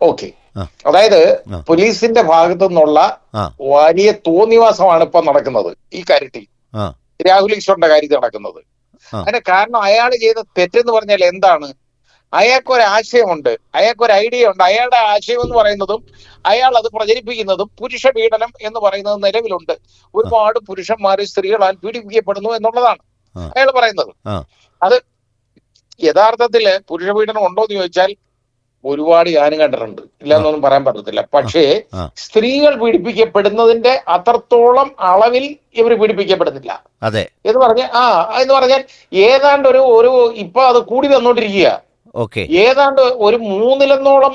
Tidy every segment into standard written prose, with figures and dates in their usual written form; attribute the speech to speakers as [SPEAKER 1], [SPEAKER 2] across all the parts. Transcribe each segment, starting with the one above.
[SPEAKER 1] Okay.
[SPEAKER 2] ആ
[SPEAKER 1] അതായത്
[SPEAKER 2] ആ
[SPEAKER 1] പോലീസിന്റെ ഭാഗത്തു നിന്നുള്ള
[SPEAKER 2] ആ
[SPEAKER 1] വലിയ തോന്നിവാസമാണ് ഇപ്പൊ നടക്കുന്നത് ഈ കാര്യത്തിൽ.
[SPEAKER 2] ആ
[SPEAKER 1] രാഹുൽ ഈശ്വറിന്റെ കാര്യത്തിൽ നടക്കുന്നത്.
[SPEAKER 2] ആ
[SPEAKER 1] അതിന്റെ കാരണം അയാൾ ചെയ്ത തെറ്റെന്ന് പറഞ്ഞാൽ എന്താണ്? അയാൾക്കൊരു ആശയമുണ്ട്, അയാൾക്കൊരു ഐഡിയ ഉണ്ട്. അയാളുടെ ആശയം എന്ന് പറയുന്നതും അയാൾ അത് പ്രചരിപ്പിക്കുന്നതും പുരുഷ പീഡനം എന്ന് പറയുന്നത് നിലവിലുണ്ട്.
[SPEAKER 2] ആ
[SPEAKER 1] ഒരുപാട് പുരുഷന്മാര് സ്ത്രീകളാൽ പീഡിപ്പിക്കപ്പെടുന്നു എന്നുള്ളതാണ്
[SPEAKER 2] ആ
[SPEAKER 1] അയാൾ പറയുന്നത്.
[SPEAKER 2] ആ
[SPEAKER 1] അത് യഥാർത്ഥത്തില് പുരുഷ പീഡനം ഉണ്ടോ എന്ന് ചോദിച്ചാൽ ഒരുപാട് ഞാനും കണ്ടിട്ടുണ്ട്,
[SPEAKER 2] ആ
[SPEAKER 1] ഇല്ലെന്നൊന്നും പറയാൻ പറ്റത്തില്ല.
[SPEAKER 2] ആ
[SPEAKER 1] പക്ഷേ
[SPEAKER 2] ആ
[SPEAKER 1] സ്ത്രീകൾ പീഡിപ്പിക്കപ്പെടുന്നതിന്റെ അത്രത്തോളം അളവിൽ ഇവർ പീഡിപ്പിക്കപ്പെടുന്നില്ല
[SPEAKER 2] അതെ.
[SPEAKER 1] എന്ന് പറഞ്ഞ എന്ന് പറഞ്ഞാൽ ഏതാണ്ട് ഒരു ഒരു ഇപ്പൊ അത് കൂടി വന്നോണ്ടിരിക്കുക.
[SPEAKER 2] ഓക്കെ.
[SPEAKER 1] ഏതാണ്ട് ഒരു മൂന്നിലൊന്നോളം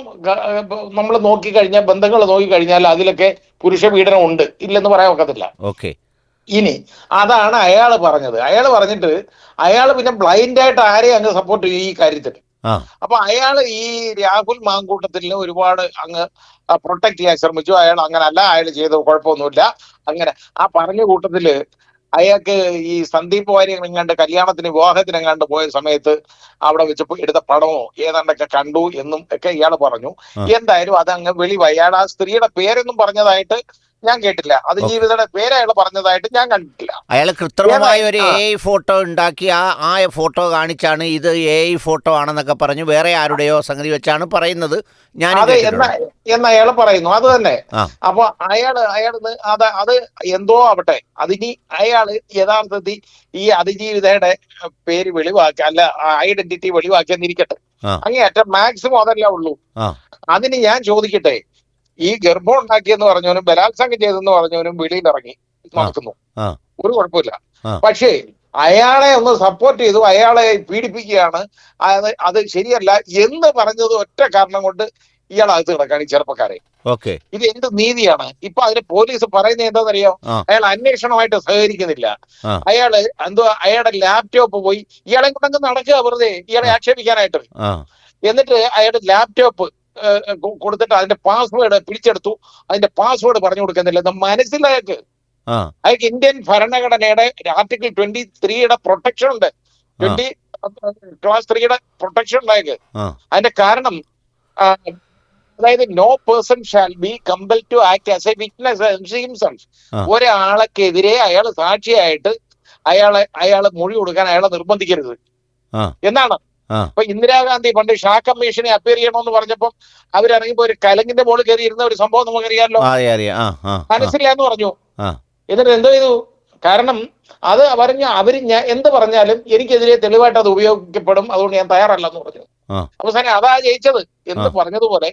[SPEAKER 1] നമ്മൾ നോക്കിക്കഴിഞ്ഞാൽ, ബന്ധങ്ങൾ നോക്കിക്കഴിഞ്ഞാൽ അതിലൊക്കെ പുരുഷ പീഡനം ഉണ്ട്, ഇല്ലെന്ന് പറയാൻ ഒക്കത്തില്ല.
[SPEAKER 2] ഓക്കെ.
[SPEAKER 1] ഇനി അതാണ് അയാൾ പറഞ്ഞത്. അയാൾ പറഞ്ഞിട്ട് അയാൾ പിന്നെ ബ്ലൈൻഡായിട്ട് ആരെയും അങ്ങ് സപ്പോർട്ട് ചെയ്യും ഈ കാര്യത്തിൽ.
[SPEAKER 2] ആ
[SPEAKER 1] അപ്പൊ അയാൾ ഈ രാഹുൽ മാങ്കൂട്ടത്തിലിനെ ഒരുപാട് അങ്ങ് പ്രൊട്ടക്ട് ചെയ്യാൻ ശ്രമിച്ചു. അയാൾ അങ്ങനല്ല, അയാൾ ചെയ്ത കുഴപ്പമൊന്നുമില്ല. അങ്ങനെ ആ പറഞ്ഞ കൂട്ടത്തില് അയാൾക്ക് ഈ സന്ദീപ് വാര്യർ എങ്ങാണ്ട് കല്യാണത്തിന് വിവാഹത്തിന് എങ്ങാണ്ട് പോയ സമയത്ത് അവിടെ വെച്ച് എടുത്ത പടമോ ഏതാണ്ടൊക്കെ കണ്ടു എന്നും ഒക്കെ ഇയാൾ പറഞ്ഞു.
[SPEAKER 2] ആ
[SPEAKER 1] എന്തായാലും അത് അങ്ങ് വെളിവായി. അയാൾ ആ സ്ത്രീയുടെ പേരൊന്നും പറഞ്ഞതായിട്ട് ഞാൻ കേട്ടില്ല. അത്
[SPEAKER 2] ഓക്കെ.
[SPEAKER 1] ജീവിതയുടെ പേര് അയാൾ പറഞ്ഞതായിട്ട് ഞാൻ കണ്ടിട്ടില്ല.
[SPEAKER 2] അയാൾ കൃത്രിമമായ
[SPEAKER 1] ഏതായാലും
[SPEAKER 2] ഒരു AI ഫോട്ടോ ഉണ്ടാക്കി ആ ഫോട്ടോ കാണിച്ചാണ് ഇത് AI ഫോട്ടോ ആണെന്നൊക്കെ പറഞ്ഞ് വേറെ ആരുടെയോ സംഗതി വെച്ചാണ് പറയുന്നത്. ഞാനും
[SPEAKER 1] അത്
[SPEAKER 2] കേട്ടിട്ടുണ്ട്.
[SPEAKER 1] എന്ന് അയാൾ പറയുന്നു. അത് തന്നെ.
[SPEAKER 2] ആ
[SPEAKER 1] അപ്പൊ അയാള് അത് എന്തോ ആവട്ടെ. അതിനി അയാള് യഥാർത്ഥത്തിൽ ഈ അതിജീവിതയുടെ പേര് വെളിവാക്കി, അല്ല ഐഡന്റിറ്റി വെളിവാക്കിയെന്നിരിക്കട്ടെ.
[SPEAKER 2] ആ
[SPEAKER 1] അങ്ങേയറ്റം മാക്സിമം അതല്ല ഉള്ളൂ.
[SPEAKER 2] ആ
[SPEAKER 1] അതിന് ഞാൻ ചോദിക്കട്ടെ, ഈ ഗർഭം ഉണ്ടാക്കിയെന്ന് പറഞ്ഞവനും ബലാത്സംഗം ചെയ്തെന്ന് പറഞ്ഞവനും വെളിയിലിറങ്ങി
[SPEAKER 2] ആ
[SPEAKER 1] നടക്കുന്നു,
[SPEAKER 2] ആ
[SPEAKER 1] ഒരു കുഴപ്പമില്ല.
[SPEAKER 2] ആ
[SPEAKER 1] പക്ഷേ അയാളെ ഒന്ന് സപ്പോർട്ട് ചെയ്തു, അയാളെ പീഡിപ്പിക്കുകയാണ്, അത് ശരിയല്ല എന്ന് പറഞ്ഞത് ഒറ്റ കാരണം കൊണ്ട് ഇയാൾ അകത്ത് കിടക്കാണ്, ഈ ചെറുപ്പക്കാരെ.
[SPEAKER 2] ഓക്കെ.
[SPEAKER 1] ഇത് എന്ത് നീതിയാണ്? ഇപ്പൊ അതിന് പോലീസ് പറയുന്നത് എന്താണെന്നറിയോ?
[SPEAKER 2] ആ
[SPEAKER 1] അയാൾ അന്വേഷണമായിട്ട് സഹകരിക്കുന്നില്ല.
[SPEAKER 2] ആ
[SPEAKER 1] അയാള് എന്തോ അയാളുടെ ലാപ്ടോപ്പ് പോയി, ഇയാളെ കൊണ്ടങ്ങ് നടക്കുക വെറുതെ ഇയാളെ
[SPEAKER 2] ആ
[SPEAKER 1] ആക്ഷേപിക്കാനായിട്ട്.
[SPEAKER 2] ആ
[SPEAKER 1] എന്നിട്ട് അയാളുടെ ലാപ്ടോപ്പ് കൊടുത്തിട്ട് അതിന്റെ പാസ്വേഡ് പിടിച്ചെടുത്തു. അതിന്റെ പാസ്വേഡ് പറഞ്ഞു കൊടുക്കുന്നില്ല എന്ന് മനസ്സിലാക്ക്.
[SPEAKER 2] ആ
[SPEAKER 1] അയാൾക്ക് ഇന്ത്യൻ ഭരണഘടനയുടെ ആർട്ടിക്കിൾ 23യുടെ പ്രൊട്ടക്ഷൻ ഉണ്ട്.
[SPEAKER 2] ആ
[SPEAKER 1] 20 ക്ലാസ് 3യുടെ പ്രൊട്ടക്ഷൻ ഉണ്ടായത്.
[SPEAKER 2] ആ
[SPEAKER 1] അതിന്റെ കാരണം ആ, അതായത് no person shall be compel to act as a witness himself.
[SPEAKER 2] ആ
[SPEAKER 1] ഒരാളെക്കെതിരെ അയാൾ സാക്ഷിയായിട്ട് അയാളെ മൊഴി കൊടുക്കാൻ അയാളെ നിർബന്ധിക്കരുത്
[SPEAKER 2] ആ
[SPEAKER 1] എന്നാണ്.
[SPEAKER 2] ആ
[SPEAKER 1] ഇപ്പൊ ഇന്ദിരാഗാന്ധി പണ്ട് ഷാ കമ്മീഷനെ അപ്പിയർ ചെയ്യണമെന്ന് പറഞ്ഞപ്പോൾ അവരിറങ്ങിയപ്പോ ഒരു കലങ്ങിന്റെ മുകളിൽ കയറി ഇരുന്ന ഒരു സംഭവം നമുക്കറിയാമല്ലോ.
[SPEAKER 2] അറിയാം അറിയാം. ആ ആ ആ
[SPEAKER 1] മനസ്സില്ല എന്ന് പറഞ്ഞു.
[SPEAKER 2] ആ
[SPEAKER 1] എന്നിട്ട് എന്തോ ചെയ്തു? കാരണം അത് അവര് ഞാൻ എന്ത് പറഞ്ഞാലും എനിക്കെതിരെ തെളിവായിട്ട് അത് ഉപയോഗിക്കപ്പെടും, അതുകൊണ്ട് ഞാൻ തയ്യാറല്ലെന്ന് പറഞ്ഞു.
[SPEAKER 2] ആ
[SPEAKER 1] അവസാനം അതാ ജയിച്ചത്
[SPEAKER 2] ആ
[SPEAKER 1] എന്ന് പറഞ്ഞതുപോലെ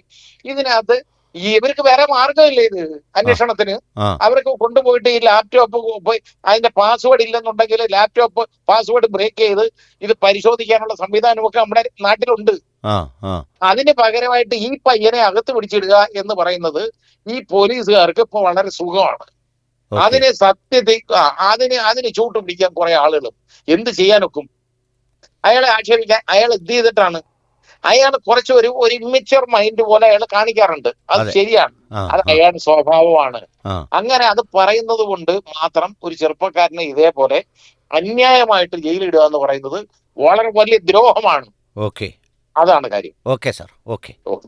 [SPEAKER 1] ഇതിനകത്ത് ഇവർക്ക് വേറെ മാർഗമില്ല. ഇത്
[SPEAKER 2] ആ
[SPEAKER 1] അന്വേഷണത്തിന്
[SPEAKER 2] ആ
[SPEAKER 1] അവർക്ക് കൊണ്ടുപോയിട്ട് ഈ ലാപ്ടോപ്പ് പോയി അതിന്റെ പാസ്വേഡ് ഇല്ലെന്നുണ്ടെങ്കിൽ ലാപ്ടോപ്പ് പാസ്വേഡ് ബ്രേക്ക് ചെയ്ത് ഇത് പരിശോധിക്കാനുള്ള സംവിധാനമൊക്കെ നമ്മുടെ നാട്ടിലുണ്ട്.
[SPEAKER 2] ആ ആ
[SPEAKER 1] അതിന് പകരമായിട്ട് ഈ പയ്യനെ അകത്ത് പിടിച്ചിടുക എന്ന് പറയുന്നത് ഈ പോലീസുകാർക്ക് ഇപ്പൊ വളരെ സുഖമാണ്.
[SPEAKER 2] ഓക്കെ.
[SPEAKER 1] അതിനെ സത്യത്തിൽ അതിന് ചൂട്ട് പിടിക്കാൻ കുറെ ആളുകളും എന്ത് ചെയ്യാനൊക്കും? അയാളെ ആക്ഷേപിക്കാൻ അയാൾ എന്ത് ചെയ്തിട്ടാണ്? അയാൾ കുറച്ച് ഒരു ഇമ്മച്വർ മൈൻഡ് പോലെ അയാൾ കാണിക്കാറുണ്ട്, അത്
[SPEAKER 2] അതെ.
[SPEAKER 1] ശരിയാണ്.
[SPEAKER 2] ആ
[SPEAKER 1] അത്
[SPEAKER 2] ആ
[SPEAKER 1] അയാളുടെ സ്വഭാവമാണ്.
[SPEAKER 2] ആ
[SPEAKER 1] അങ്ങനെ അത് പറയുന്നത് കൊണ്ട് മാത്രം ഒരു ചെറുപ്പക്കാരനെ ഇതേപോലെ അന്യായമായിട്ട് ജയിലിടുക എന്ന് പറയുന്നത് വളരെ വലിയ ദ്രോഹമാണ്.
[SPEAKER 2] ഓക്കെ.
[SPEAKER 1] അതാണ് കാര്യം.
[SPEAKER 2] Okay sir. ഓക്കെ.
[SPEAKER 1] ഓക്കെ.